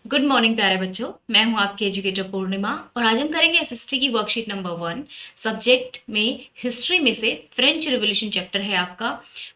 Good morning प्यारे बच्चों। मैं हूं आपकी एजुकेटर पूर्णिमा और आज हम करेंगे एसएसटी की वर्कशीट नंबर 1। सब्जेक्ट में हिस्ट्री में से फ्रेंच रिवॉल्यूशन चैप्टर है आपका।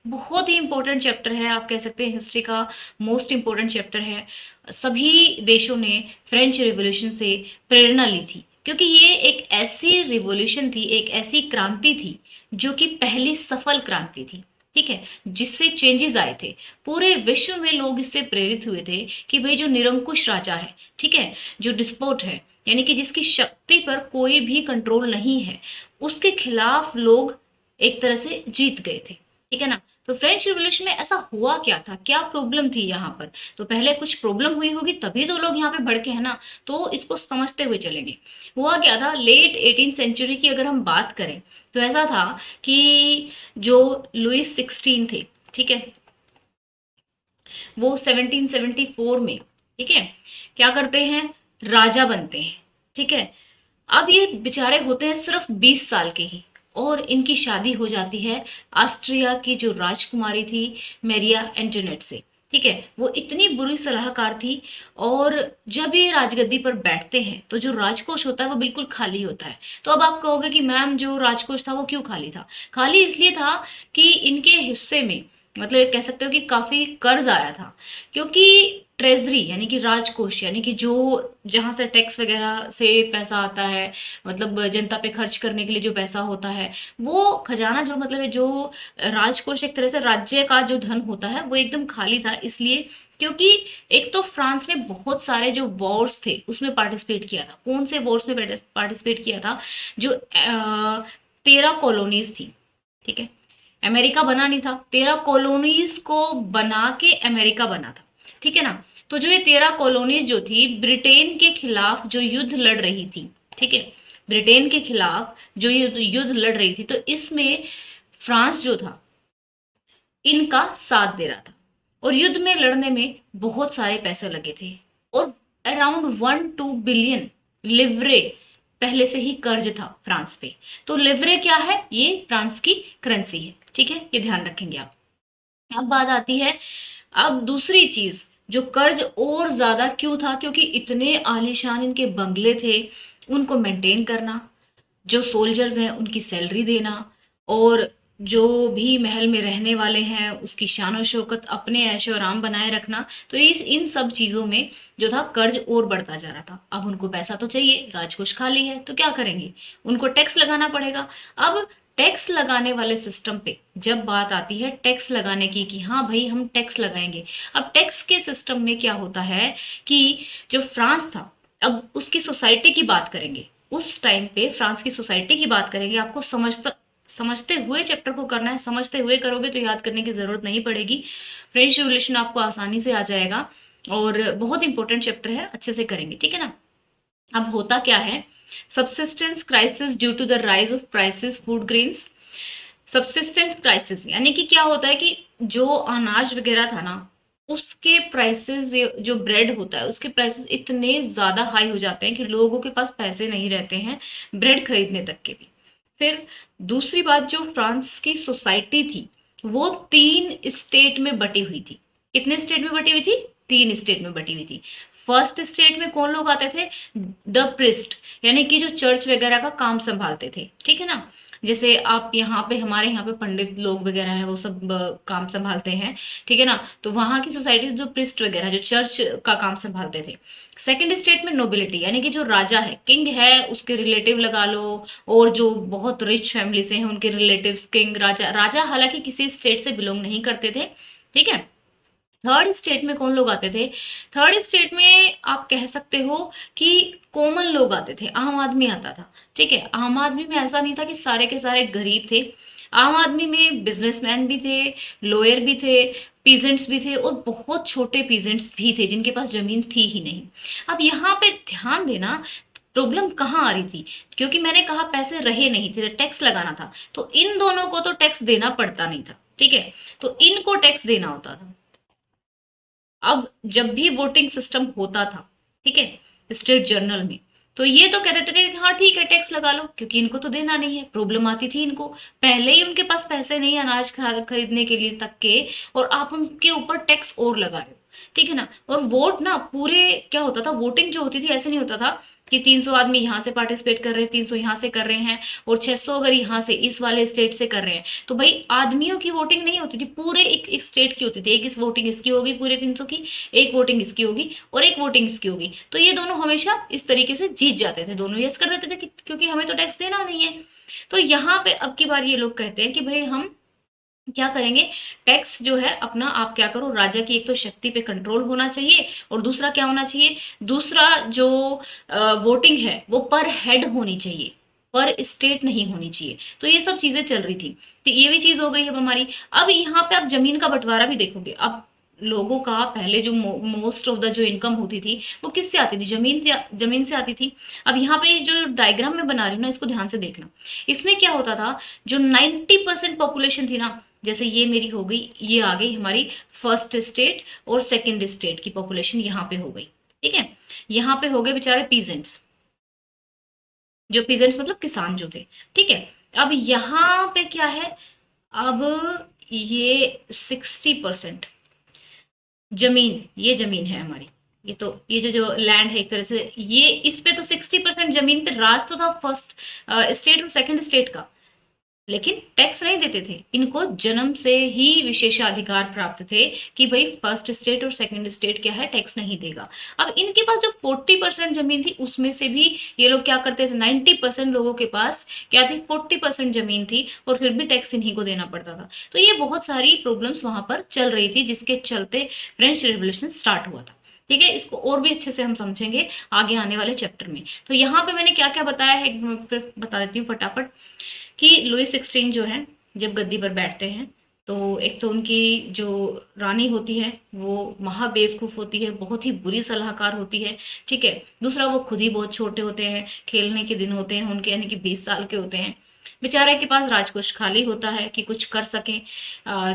बहुत ही इंपॉर्टेंट चैप्टर है, आप कह सकते हैं हिस्ट्री का मोस्ट इंपॉर्टेंट चैप्टर है। सभी देशों ने फ्रेंच रिवॉल्यूशन से प्रेरणा ली थी क्योंकि ये एक ऐसी रिवॉल्यूशन थी, एक ऐसी क्रांति थी जो कि पहली सफल क्रांति थी। ठीक है, जिससे चेंजेस आए थे। पूरे विश्व में लोग इससे प्रेरित हुए थे कि भाई जो निरंकुश राजा है, ठीक है, जो डिस्पोट है, यानी कि जिसकी शक्ति पर कोई भी कंट्रोल नहीं है, उसके खिलाफ लोग एक तरह से जीत गए थे। ठीक है ना। तो फ्रेंच रिवॉल्यूशन में ऐसा हुआ क्या था, क्या प्रॉब्लम थी यहाँ पर? तो पहले कुछ प्रॉब्लम हुई होगी तभी तो लोग यहाँ पे भड़के हैं ना। तो इसको समझते हुए चलेंगे। हुआ क्या था, लेट 18th सेंचुरी की अगर हम बात करें तो ऐसा था कि जो लुइस 16 थे, ठीक है, वो 1774 में, ठीक है, क्या करते हैं, राजा बनते हैं। ठीक है। अब ये बेचारे होते हैं सिर्फ 20 साल के ही और इनकी शादी हो जाती है ऑस्ट्रिया की जो राजकुमारी थी, मेरिया एंटोनेट से। ठीक है, वो इतनी बुरी सलाहकार थी। और जब ये राजगद्दी पर बैठते हैं तो जो राजकोष होता है वो बिल्कुल खाली होता है। तो अब आप कहोगे कि मैम जो राजकोष था वो क्यों खाली था? खाली इसलिए था कि इनके हिस्से में, मतलब ये कह सकते हो कि काफी कर्ज आया था। क्योंकि ट्रेजरी यानी कि राजकोष, यानी कि जो जहां से टैक्स वगैरह से पैसा आता है, मतलब जनता पे खर्च करने के लिए जो पैसा होता है, वो खजाना जो मतलब है, जो राजकोष एक तरह से राज्य का जो धन होता है वो एकदम खाली था। इसलिए क्योंकि एक तो फ्रांस ने बहुत सारे जो वॉर्स थे उसमें पार्टिसिपेट किया था। कौन से वॉर्स में पार्टिसिपेट किया था? जो 13 कॉलोनीज थी। ठीक है, अमेरिका बना नहीं था, 13 कॉलोनीज को बना के अमेरिका बना था। ठीक है ना। तो जो ये 13 कॉलोनीज जो थी ब्रिटेन के खिलाफ जो युद्ध लड़ रही थी, ठीक है, ब्रिटेन के खिलाफ जो युद्ध लड़ रही थी, तो इसमें फ्रांस जो था इनका साथ दे रहा था। और युद्ध में लड़ने में बहुत सारे पैसे लगे थे। और अराउंड 1-2 बिलियन लिवरे पहले से ही कर्ज था फ्रांस पे। तो लिवरे क्या है? ये फ्रांस की करेंसी है। ठीक है, ये ध्यान रखेंगे आप। अब बात आती है, अब दूसरी चीज, जो कर्ज और ज्यादा क्यों था? क्योंकि इतने आलीशान इनके बंगले थे, उनको मेंटेन करना, जो सोल्जर्स हैं उनकी सैलरी देना, और जो भी महल में रहने वाले हैं उसकी शान और शौकत, अपने ऐशो आराम बनाए रखना। तो इस इन सब चीजों में जो था कर्ज और बढ़ता जा रहा था। अब उनको पैसा तो चाहिए, राजकोष खाली है, तो क्या करेंगे? उनको टैक्स लगाना पड़ेगा। अब टैक्स लगाने वाले सिस्टम पे जब बात आती है टैक्स लगाने की, कि हाँ भाई हम टैक्स लगाएंगे। अब टैक्स के सिस्टम में क्या होता है कि जो फ्रांस था, अब उसकी सोसाइटी की बात करेंगे, उस टाइम पे फ्रांस की सोसाइटी की बात करेंगे। आपको समझते हुए चैप्टर को करना है, समझते हुए करोगे तो याद करने की जरूरत नहीं पड़ेगी। फ्रेंच रिवोल्यूशन आपको आसानी से आ जाएगा और बहुत इंपॉर्टेंट चैप्टर है, अच्छे से करेंगे। ठीक है ना। अब होता क्या है, subsistence crisis due to the rise of prices food grains. Subsistence crisis यानी कि क्या होता है कि जो अनाज वगैरह था ना, उसके प्राइसेस, जो ब्रेड होता है उसके प्राइसेस इतने ज्यादा हाई हो जाते हैं कि लोगों के पास पैसे नहीं रहते हैं ब्रेड खरीदने तक के भी। फिर दूसरी बात, जो फ्रांस की सोसाइटी थी वो 3 स्टेट में बटी हुई थी। कितने स्टेट में बटी हुई थी? 3 स्टेट में बटी हुई थी। फर्स्ट स्टेट में कौन लोग आते थे? द प्रिस्ट, यानी कि जो चर्च वगैरह का काम संभालते थे। ठीक है ना। जैसे आप यहाँ पे, हमारे यहाँ पे पंडित लोग वगैरह हैं, वो सब काम संभालते हैं। ठीक है ना। तो वहां की सोसाइटी जो प्रिस्ट वगैरह जो चर्च का काम संभालते थे। सेकंड स्टेट में नोबिलिटी, यानी कि जो राजा है, किंग है, उसके रिलेटिव लगा लो, और जो बहुत रिच फैमिली से हैं उनके रिलेटिव्स, किंग, राजा। राजा हालांकि किसी स्टेट से बिलोंग नहीं करते थे। ठीक है। थर्ड स्टेट में कौन लोग आते थे? थर्ड स्टेट में आप कह सकते हो कि कॉमन लोग आते थे, आम आदमी आता था। ठीक है, आम आदमी में ऐसा नहीं था कि सारे के सारे गरीब थे। आम आदमी में बिजनेसमैन भी थे, लॉयर भी थे, पीजेंट्स भी थे, और बहुत छोटे पीजेंट्स भी थे जिनके पास जमीन थी ही नहीं। अब यहाँ पे ध्यान देना, प्रॉब्लम कहाँ आ रही थी? क्योंकि मैंने कहा पैसे रहे नहीं थे, टैक्स लगाना था, तो इन दोनों को तो टैक्स देना पड़ता नहीं था। ठीक है, तो इनको टैक्स देना होता था। अब जब भी वोटिंग सिस्टम होता था, ठीक है, स्टेट जर्नल में, तो ये तो कह देते थे कि हाँ ठीक है टैक्स लगा लो, क्योंकि इनको तो देना नहीं है। प्रॉब्लम आती थी इनको, पहले ही उनके पास पैसे नहीं है अनाज खरीदने के लिए तक के, और आप उनके ऊपर टैक्स और लगा रहे हो। ठीक है ना। और वोट ना पूरे क्या होता था, वोटिंग जो होती थी ऐसे नहीं होता था कि 300 आदमी यहाँ से पार्टिसिपेट कर रहे हैं, 300 यहाँ से कर रहे हैं और 600 अगर यहाँ से इस वाले स्टेट से कर रहे हैं, तो भाई आदमियों की वोटिंग नहीं होती थी, पूरे एक स्टेट की होती थी। एक इस वोटिंग इसकी होगी पूरे 300 की, एक वोटिंग इसकी होगी और एक वोटिंग इसकी होगी। तो ये दोनों हमेशा इस तरीके से जीत जाते थे, दोनों यस कर देते थे क्योंकि हमें तो टैक्स देना नहीं है। तो यहाँ पे अब की बार ये लोग कहते हैं कि भाई हम क्या करेंगे, टैक्स जो है अपना आप क्या करो, राजा की एक तो शक्ति पे कंट्रोल होना चाहिए और दूसरा क्या होना चाहिए, दूसरा जो वोटिंग है वो पर हेड होनी चाहिए, पर स्टेट नहीं होनी चाहिए। तो ये सब चीजें चल रही थी, तो ये भी चीज हो गई अब हमारी। अब यहाँ पे आप जमीन का बंटवारा भी देखोगे। अब लोगों का पहले जो मोस्ट ऑफ द जो इनकम होती थी वो किससे आती थी, जमीन से आती थी। अब यहाँ पे जो डायग्राम में बना रही हूँ ना, इसको ध्यान से देखना। इसमें क्या होता था, जो 90% पॉपुलेशन थी ना, जैसे ये मेरी हो गई, ये आ गई हमारी फर्स्ट स्टेट और सेकंड स्टेट की पॉपुलेशन यहाँ पे हो गई, ठीक है। यहाँ पे हो गए बेचारे पीजेंट्स, जो पीजेंट्स मतलब किसान जो थे, ठीक है। अब यहाँ पे क्या है, अब ये 60% जमीन, ये जमीन है हमारी, ये तो ये जो लैंड है एक तरह से, ये इस पे तो 60% जमीन पे राज तो था फर्स्ट स्टेट और सेकंड स्टेट का, लेकिन टैक्स नहीं देते थे। इनको जन्म से ही विशेषाधिकार प्राप्त थे कि भाई फर्स्ट स्टेट और सेकंड स्टेट क्या है, टैक्स नहीं देगा। अब इनके पास जो 40% जमीन थी उसमें से भी ये लोग क्या करते थे, 90% लोगों के पास क्या थी, 40% जमीन थी और फिर भी टैक्स इन्हीं को देना पड़ता था। तो ये बहुत सारी प्रॉब्लम्स वहां पर चल रही थी, जिसके चलते फ्रेंच रेवोल्यूशन स्टार्ट हुआ था, ठीक है। इसको और भी अच्छे से हम समझेंगे आगे आने वाले चैप्टर में। तो यहाँ पे मैंने क्या क्या बताया है, एक मैं फिर बता देती हूँ फटाफट, कि लुई 16 जो है जब गद्दी पर बैठते हैं, तो एक तो उनकी जो रानी होती है वो महाबेवकूफ़ होती है, बहुत ही बुरी सलाहकार होती है, ठीक है। दूसरा वो खुद ही बहुत छोटे होते हैं, खेलने के दिन होते हैं उनके, यानी कि 20 साल के होते हैं। बेचारे के पास राजकोष खाली होता है कि कुछ कर सकें,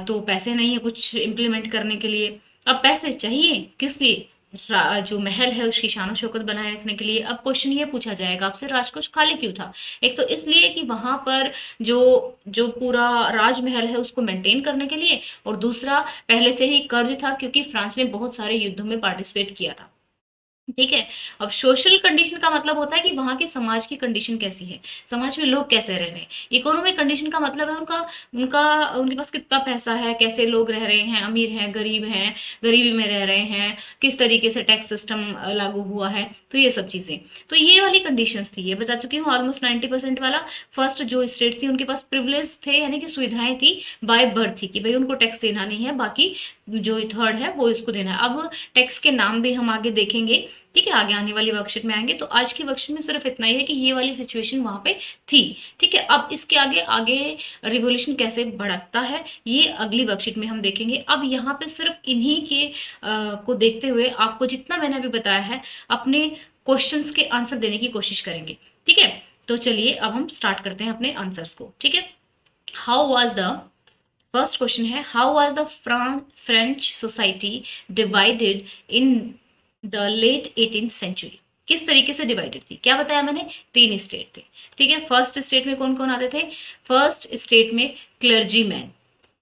तो पैसे नहीं है कुछ इम्प्लीमेंट करने के लिए। अब पैसे चाहिए किस लिए, जो महल है उसकी शान शौकत बनाए रखने के लिए। अब क्वेश्चन ये पूछा जाएगा आपसे, राजकोष खाली क्यों था, एक तो इसलिए कि वहां पर जो जो पूरा राजमहल है उसको मेंटेन करने के लिए, और दूसरा पहले से ही कर्ज था क्योंकि फ्रांस ने बहुत सारे युद्धों में पार्टिसिपेट किया था, ठीक है। अब सोशल कंडीशन का मतलब होता है कि वहां के समाज की कंडीशन कैसी है, समाज में लोग कैसे रह रहे हैं। इकोनॉमिक कंडीशन का मतलब है उनका उनका उनके पास कितना पैसा है, कैसे लोग रह रहे हैं, अमीर हैं, गरीबी में रह रहे हैं, किस तरीके से टैक्स सिस्टम लागू हुआ है, तो ये सब चीजें। तो ये वाली कंडीशंस थी, ये बता चुकी हूँ ऑलमोस्ट 90% वाला। फर्स्ट जो स्टेट थी उनके पास प्रिविलेज थे, यानी कि सुविधाएं थी बाय बर्थ थी, कि भाई उनको टैक्स देना नहीं है, बाकी जो थर्ड है वो इसको देना है। अब टैक्स के नाम भी हम आगे देखेंगे, ठीक है, आगे आने वाली वर्कशीट में आएंगे। तो आज की वर्कशीट में सिर्फ इतना ही है कि ये वाली सिचुएशन वहां पे थी, ठीक है। अब इसके आगे आगे रिवोल्यूशन कैसे भड़कता है ये अगली वर्कशीट में हम देखेंगे। अब यहाँ पे सिर्फ इन्हीं के को देखते हुए आपको जितना मैंने अभी बताया है अपने क्वेश्चंस के आंसर देने की कोशिश करेंगे, ठीक है। तो चलिए अब हम स्टार्ट करते हैं अपने आंसर्स को, ठीक है। How was the first question है, how was the French society divided in the late 18th century. किस तरीके से डिवाइडेड थी, क्या बताया मैंने, 3 स्टेट थे, ठीक है। फर्स्ट स्टेट में कौन कौन आते थे, फर्स्ट स्टेट में क्लर्जी मैन,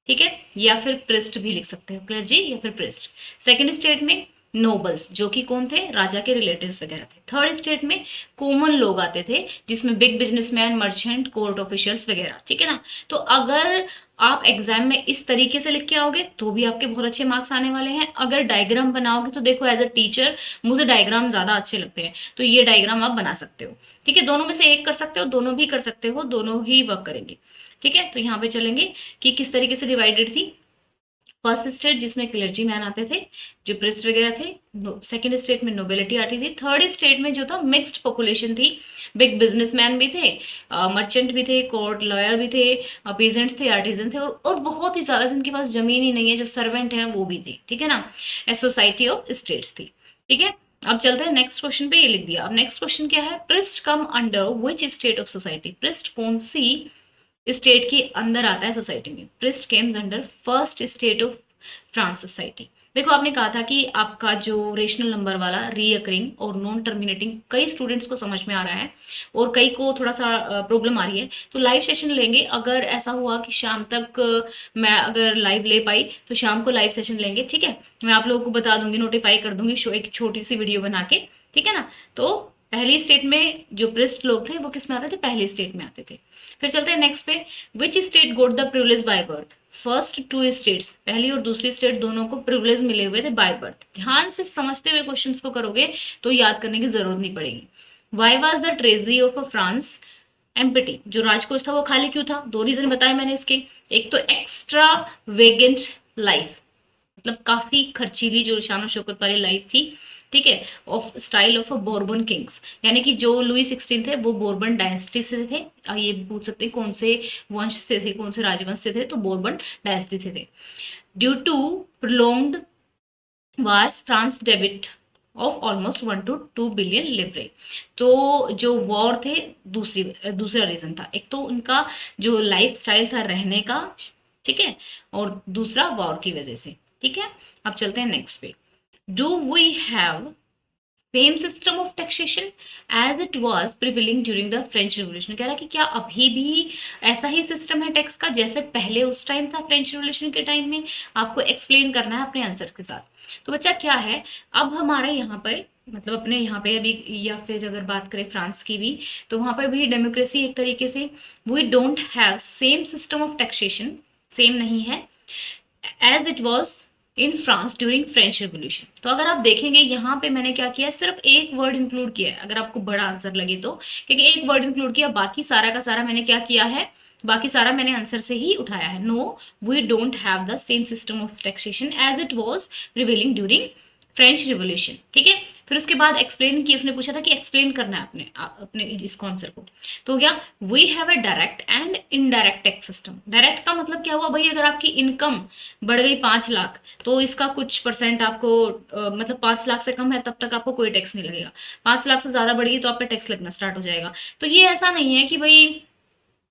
ठीक है, या फिर प्रिस्ट भी लिख सकते हो, क्लर्जी या फिर प्रिस्ट। सेकंड स्टेट में नोबल्स, जो कि कौन थे, राजा के रिलेटिव्स वगैरह थे। थर्ड स्टेट में कॉमन लोग आते थे, जिसमें big businessman, merchant, court officials वगैरह, ठीक है ना। तो अगर आप एग्जाम में इस तरीके से लिख के आओगे तो भी आपके बहुत अच्छे मार्क्स आने वाले हैं। अगर डायग्राम बनाओगे तो देखो, एज अ टीचर मुझे डायग्राम ज्यादा अच्छे लगते हैं, तो ये डायग्राम आप बना सकते हो, ठीक है। दोनों में से एक कर सकते हो, दोनों भी कर सकते हो, दोनों ही वर्क करेंगे, ठीक है। तो यहाँ पे चलेंगे कि किस तरीके से डिवाइडेड थी। फर्स्ट स्टेट जिसमें क्लर्जी मैन आते थे, जो प्रिस्ट वगैरह थे। सेकंड स्टेट में नोबिलिटी आती थी। थर्ड स्टेट में जो था मिक्स्ड पॉपुलेशन थी, बिग बिजनेसमैन भी थे, मर्चेंट भी थे, कोर्ट लॉयर भी थे, पीजेंट्स थे, आर्टिजन थे, और बहुत ही ज्यादा जिनके पास जमीन ही नहीं है, जो सर्वेंट है वो भी थे, ठीक है ना। ए सोसाइटी ऑफ स्टेट्स थी, ठीक है। अब चलते हैं नेक्स्ट क्वेश्चन पे, ये लिख दिया। अब नेक्स्ट क्वेश्चन क्या है, priest come under which state of society. Priest कौन सी स्टेट के अंदर आता है सोसाइटी में, priest Kemps under first state of France society. देखो आपने कहा था कि आपका जो रेशनल नंबर वाला रीअकरिंग और नॉन टर्मिनेटिंग कई स्टूडेंट्स को समझ में आ रहा है और कई को थोड़ा सा प्रॉब्लम आ रही है, तो लाइव सेशन लेंगे। अगर ऐसा हुआ कि शाम तक मैं अगर लाइव ले पाई तो शाम को लाइव सेशन लेंगे, ठीक है। मैं आप लोगों को बता दूंगी, नोटिफाई कर दूंगी एक छोटी सी वीडियो बना के, ठीक है ना। तो पहली स्टेट में जो प्रिस्ट लोग थे वो किस में आते थे, पहली स्टेट में आते थे। फिर चलते हैं नेक्स्ट पे, which state got the privilege by birth. First two states, पहली और दूसरी स्टेट दोनों को प्रिविलेज मिले हुए थे बाय बर्थ। ध्यान से समझते हुए क्वेश्चंस को करोगे तो याद करने की जरूरत नहीं पड़ेगी। Why was the treasury of France empty, जो राजकोष था वो खाली क्यों था? दो रीजन बताए मैंने इसके। एक तो एक्स्ट्रा वेगेंट लाइफ, मतलब काफी खर्चीली जो शान शौकत वाली लाइफ थी, ठीक है, of style of Bourbon Kings, यानी कि जो लुई 16 थे वो बोर्बन डायनेस्टी से थे। ये पूछ सकते हैं कौन से वंश से थे, कौन से राजवंश से थे, तो बोर्बन डायनेस्टी से थे। Due to prolonged wars France debit of almost 1 to 2 billion लिब्रे। तो जो वॉर थे, दूसरा रीजन था। एक तो उनका जो लाइफ स्टाइल था रहने का, ठीक है, और दूसरा वॉर की वजह से, ठीक है। अब चलते हैं नेक्स्ट पे, do we have same system of taxation as it was prevailing during the French revolution. कह रहा है कि क्या अभी भी ऐसा ही सिस्टम है टैक्स का जैसे पहले उस टाइम था फ्रेंच रिवॉल्यूशन के टाइम में। आपको एक्सप्लेन करना है अपने आंसर के साथ। तो बच्चा क्या है, अब हमारे यहाँ पे मतलब अपने यहाँ पे अभी, या फिर अगर बात करें फ्रांस की भी, तो वहां पर भी डेमोक्रेसी एक तरीके से, we don't have same system of taxation, same नहीं है as it was in France during French revolution. तो अगर आप देखेंगे यहाँ पे मैंने क्या किया है, सिर्फ एक वर्ड इंक्लूड किया है, अगर आपको बड़ा आंसर लगे तो, क्योंकि एक वर्ड इंक्लूड किया, बाकी सारा का सारा मैंने क्या किया है, बाकी सारा मैंने आंसर से ही उठाया है। No, we don't have the same system of taxation as it was prevailing during French revolution, ठीक है। फिर उसके बाद एक्सप्लेन की, उसने पूछा था कि एक्सप्लेन करना है अपने अपने इस कॉन्सेप्ट को। तो हो गया, we have a direct and indirect tax system. Direct का मतलब क्या हुआ भाई, अगर आपकी इनकम बढ़ गई 5 लाख तो इसका कुछ परसेंट आपको मतलब 5 लाख से कम है तब तक आपको कोई टैक्स नहीं लगेगा। 5 लाख से ज्यादा बढ़ गई तो आप पे टैक्स लगना स्टार्ट हो जाएगा। तो ये ऐसा नहीं है कि भाई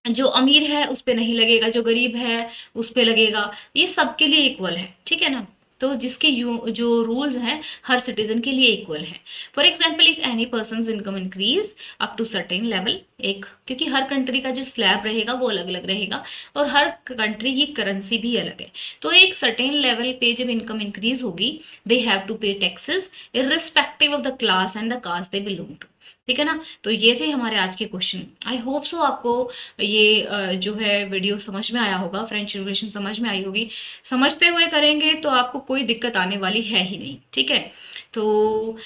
जो अमीर है उस पे नहीं लगेगा, जो गरीब है उस पे लगेगा, ये सबके लिए इक्वल है, ठीक है ना। तो जिसके जो रूल्स हैं हर सिटीजन के लिए इक्वल है। For example, if any person income increase up to certain level, एक क्योंकि हर कंट्री का जो स्लैब रहेगा वो अलग अलग रहेगा और हर कंट्री की करेंसी भी अलग है। तो एक सर्टेन लेवल पे जब इनकम इंक्रीज होगी, they have to pay taxes irrespective of the class and the caste they belong to, ठीक है ना। तो ये थे हमारे आज के क्वेश्चन। आई होप सो आपको ये जो है वीडियो समझ में आया होगा, फ्रेंच रिवोल्यूशन समझ में आई होगी। समझते हुए करेंगे तो आपको कोई दिक्कत आने वाली है ही नहीं, ठीक है। तो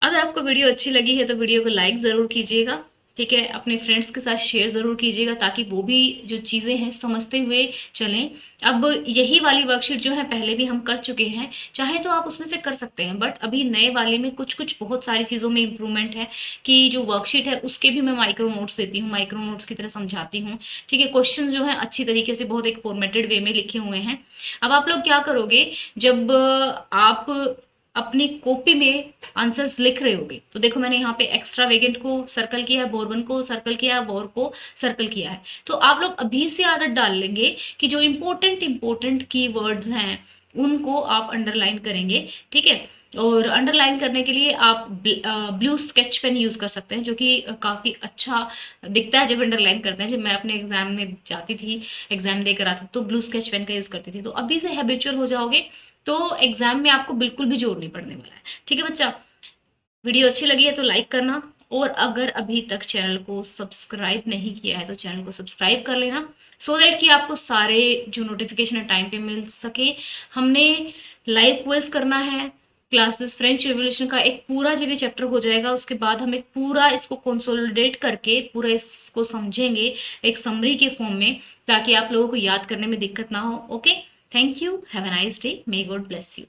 अगर आपको वीडियो अच्छी लगी है तो वीडियो को लाइक ज़रूर कीजिएगा, ठीक है। अपने फ्रेंड्स के साथ शेयर ज़रूर कीजिएगा ताकि वो भी जो चीज़ें हैं समझते हुए चलें। अब यही वाली वर्कशीट जो है पहले भी हम कर चुके हैं, चाहे तो आप उसमें से कर सकते हैं, बट अभी नए वाले में कुछ कुछ बहुत सारी चीज़ों में इम्प्रूवमेंट है कि जो वर्कशीट है उसके भी मैं माइक्रो नोट्स देती हूँ, माइक्रो नोट्स की तरह समझाती हूँ, ठीक है। क्वेश्चन जो है अच्छी तरीके से बहुत एक फॉर्मेटेड वे में लिखे हुए हैं। अब आप लोग क्या करोगे, जब आप अपनी कॉपी में आंसर्स लिख रहे होगे, तो देखो मैंने यहाँ पे एक्स्ट्रा वेगेंट को सर्कल किया है, बोर्बन को सर्कल किया है, वॉर को सर्कल किया है। तो आप लोग अभी से आदत डाल लेंगे कि जो इंपॉर्टेंट की वर्ड्स हैं उनको आप अंडरलाइन करेंगे, ठीक है। और अंडरलाइन करने के लिए आप ब्लू स्केच पेन यूज कर सकते हैं, जो कि काफी अच्छा दिखता है जब अंडरलाइन करते हैं। जब मैं अपने एग्जाम में जाती थी, एग्जाम देकर आती तो ब्लू स्केच पेन का यूज करती थी। तो अभी से हैबिचुअल हो जाओगे तो एग्जाम में आपको बिल्कुल भी जोर नहीं पड़ने वाला है, ठीक है बच्चा। वीडियो अच्छी लगी है तो लाइक करना, और अगर अभी तक चैनल को सब्सक्राइब नहीं किया है तो चैनल को सब्सक्राइब कर लेना, सो दैट कि आपको सारे जो नोटिफिकेशन है टाइम पे मिल सके। हमने लाइव क्विज करना है क्लासेस फ्रेंच रिवोल्यूशन का, एक पूरा जब ये चैप्टर हो जाएगा उसके बाद हम एक पूरा इसको कंसोलिडेट करके पूरा इसको समझेंगे एक समरी के फॉर्म में, ताकि आप लोगों को याद करने में दिक्कत ना हो। Okay, thank you, have a nice day, may God bless you.